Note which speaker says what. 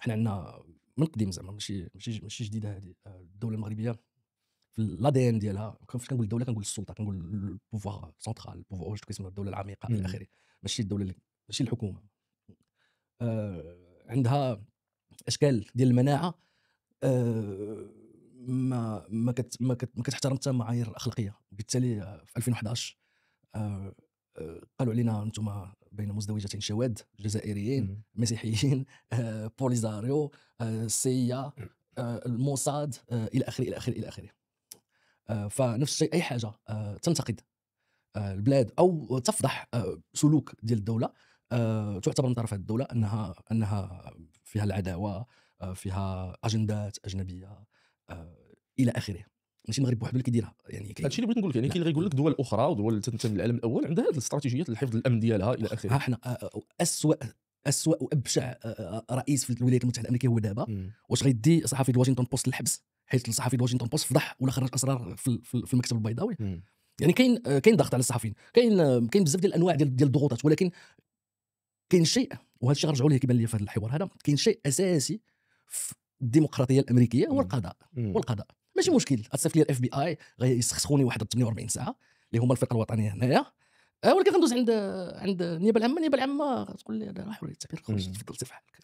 Speaker 1: حنا عندنا من قديم زعما ماشي جديده هذه. الدوله المغربيه في الادين ديالها، فاش كنقول الدوله كنقول السلطه، كنقول البوفوار سونترال، البوفوار واش كيسموا الدوله العميقه الى اخره. ماشي الدوله ماشي الحكومه. عندها اشكال ديال المناعه ما كتحترم حتى المعايير الاخلاقيه. بالتالي في 2011 قالوا علينا انتم بين مزدوجتين شواذ، جزائريين مسيحيين، بوليزاريو، سيا، الموساد، الى اخره الى اخره الى اخره. فنفس الشيء اي حاجه تنتقد البلاد او تفضح سلوك ديال الدوله تعتبر من طرف هذه الدوله انها فيها العداوه، فيها اجندات اجنبيه الى اخره. ماشي المغرب بوحدو اللي كيديرها يعني.
Speaker 2: هادشي اللي بغيت نقول لك، يعني كاين اللي غيقول لك دول اخرى ودول تنتمي للعالم الاول عندها هذه الاستراتيجيات لحفظ الامن ديالها الى اخره.
Speaker 1: احنا اسوء وابشع رئيس في الولايات المتحده الامريكيه هو دابا. واش غيدي صحفي الواشنطن بوست للحبس حيت الصحفي الواشنطن بوست فضح ولا خرج اسرار في المكتب البيضاوي؟ يعني كاين ضغط على الصحفيين، كاين بزاف ديال الانواع ديال الضغوطات، ولكن كاين شيء، وهذا الشيء غنرجعوا ليه كيبان لي في هذا الحوار هذا، كاين شيء اساسي في الديمقراطيه الامريكيه هو القضاء. والقضاء ماشي مشكل غتصيفط لي الاف بي اي غيسخسخوني واحد 48 ساعه اللي هما الفرقه الوطنيه هنايا، ولكن غندوز عند النيابه العامه. النيابه العامه تقول لي هذا حريه التعبير، خرج تفضل سير في حالك.